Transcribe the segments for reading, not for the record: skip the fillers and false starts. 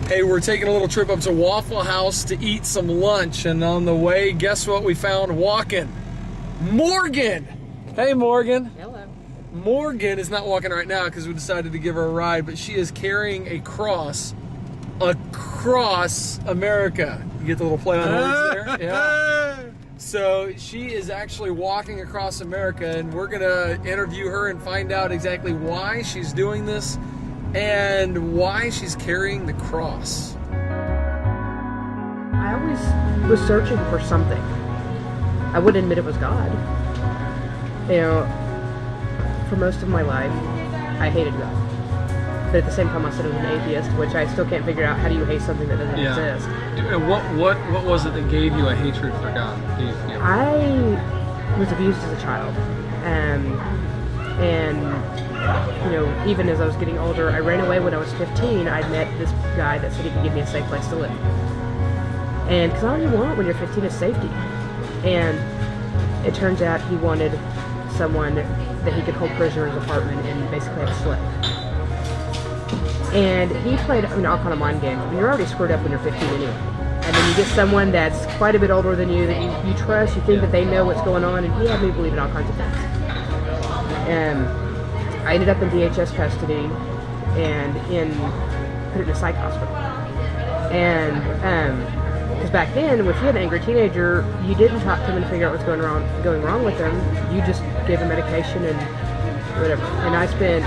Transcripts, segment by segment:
Hey, we're taking a little trip up to Waffle House to eat some lunch, and on the way, guess what we found walking? Morgan! Hey, Morgan. Hello. Morgan is not walking right now because we decided to give her a ride, but she is carrying a cross across America. You get the little play on words there? Yeah. So she is actually walking across America, and we're gonna interview her and find out exactly why she's doing this and why she's carrying the cross. I always was searching for something. I wouldn't admit it was God. You know, for most of my life, I hated God. But at the same time, I said I was an atheist, which I still can't figure out. How do you hate something that doesn't exist? And what was it that gave you a hatred for God? Do you feel? I was abused as a child. And you know, even as I was getting older, I ran away when I was 15. I met this guy that said he could give me a safe place to live. And because all you want when you're 15 is safety. And it turns out he wanted someone that he could hold prisoner in his apartment and basically have a slave. And he played, I mean, all kind of mind games. I mean, you're already screwed up when you're 15 anyway. And then you get someone that's quite a bit older than you, that you trust, you think that they know what's going on, and he had me believe in all kinds of things. And I ended up in DHS custody and put in a psych hospital. And because back then, if you had an angry teenager, you didn't talk to them and figure out what's going wrong with them. You just gave them medication and whatever. And I spent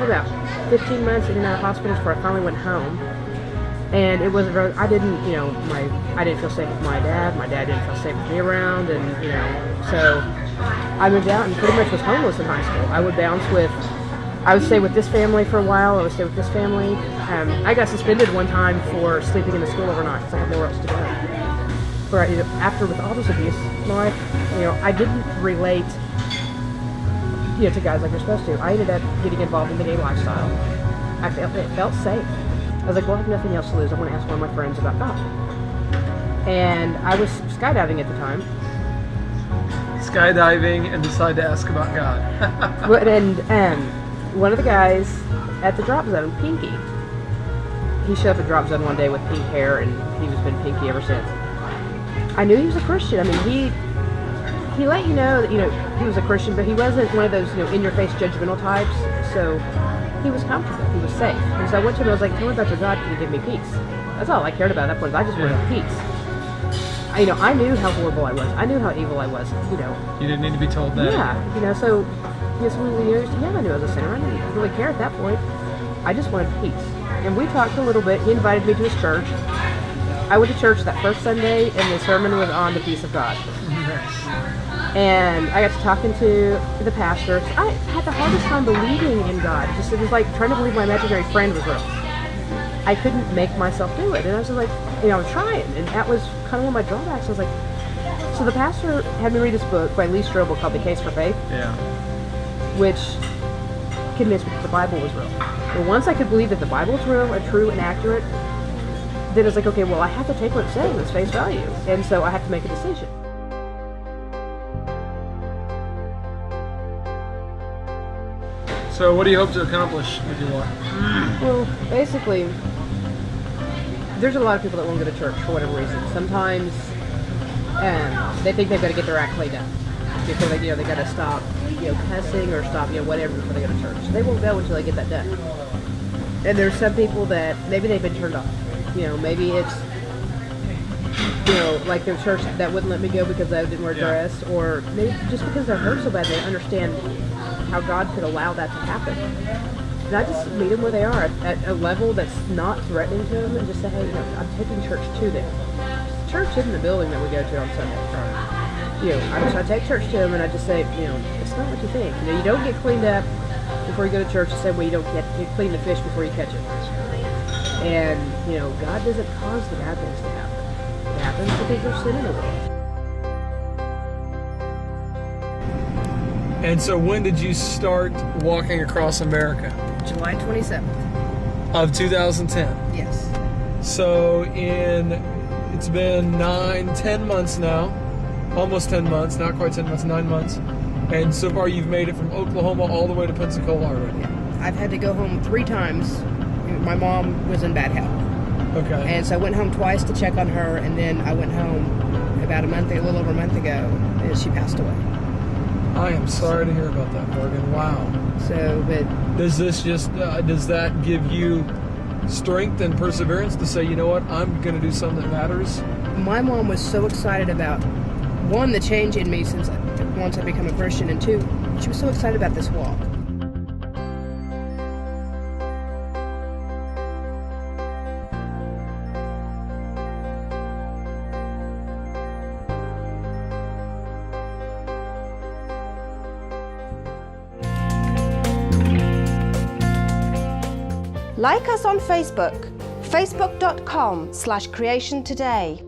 about 15 months in and out of hospitals before I finally went home. And it wasn't very, I didn't feel safe with my dad. My dad didn't feel safe with me around, and you know, so I moved out and pretty much was homeless in high school. I would stay with this family for a while. I would stay with this family. I got suspended one time for sleeping in the school overnight because I had nowhere else to go. After with all this abuse in my life, you know, I didn't relate, you know, to guys like you're supposed to. I ended up getting involved in the gay lifestyle. It felt safe. I was like, well, I have nothing else to lose. I want to ask one of my friends about God. And I was skydiving at the time. Skydiving and decide to ask about God. And one of the guys at the drop zone, Pinky, he showed up at drop zone one day with pink hair, and he's been Pinky ever since. I knew he was a Christian. I mean, he let you know that, you know, he was a Christian, but he wasn't one of those, you know, in-your-face judgmental types. So he was comfortable. He was safe. And so I went to him and I was like, tell me about your God. Can you give me peace? That's all I cared about at that point. I just wanted peace. You know, I knew how horrible I was. I knew how evil I was, you know. You didn't need to be told that. Yeah, you know, so yes, I knew I was a sinner. I didn't really care at that point. I just wanted peace. And we talked a little bit. He invited me to his church. I went to church that first Sunday, and the sermon was on the peace of God. And I got to talking to the pastor. I had the hardest time believing in God. It was like trying to believe my imaginary friend was real. I couldn't make myself do it. And I was like, you know, I was trying. And that was kind of one of my drawbacks. I was like, so the pastor had me read this book by Lee Strobel called The Case for Faith. Yeah. Which convinced me that the Bible was real. And once I could believe that the Bible was real and true and accurate, then it was like, okay, well, I have to take what it's saying at face value. And so I have to make a decision. So what do you hope to accomplish with your life? Well, basically, there's a lot of people that won't go to church for whatever reason. Sometimes they think they've got to get their act cleaned up because they got to stop, you know, cussing or stop, you know, whatever before they go to church. So they won't go until they get that done. And there's some people that maybe they've been turned off. You know, maybe it's, you know, like their church that wouldn't let me go because I didn't wear a dress, or maybe just because they're hurt so bad they don't understand how God could allow that to happen. And I just meet them where they are at a level that's not threatening to them, and just say, hey, you know, I'm taking church to them. Church isn't the building that we go to on Sunday. You know, I take church to them, and I just say, you know, it's not what you think. You know, you don't get cleaned up before you go to church the same way you clean the fish before you catch it. And, you know, God doesn't cause the bad things to happen. It happens because there's sin in the world. And so when did you start walking across America? July 27th. Of 2010? Yes. So it's been 10 months now. Almost 10 months, not quite 10 months, 9 months. And so far you've made it from Oklahoma all the way to Pensacola already. Yeah. I've had to go home 3 times. My mom was in bad health. Okay. And so I went home twice to check on her, and then I went home about a little over a month ago, and she passed away. I am sorry to hear about that, Morgan. Wow. So, but Does this just, does that give you strength and perseverance to say, you know what, I'm going to do something that matters? my mom was so excited about, one, the change in me once I become a Christian, and two, she was so excited about this walk. Like us on Facebook, facebook.com/creationtoday.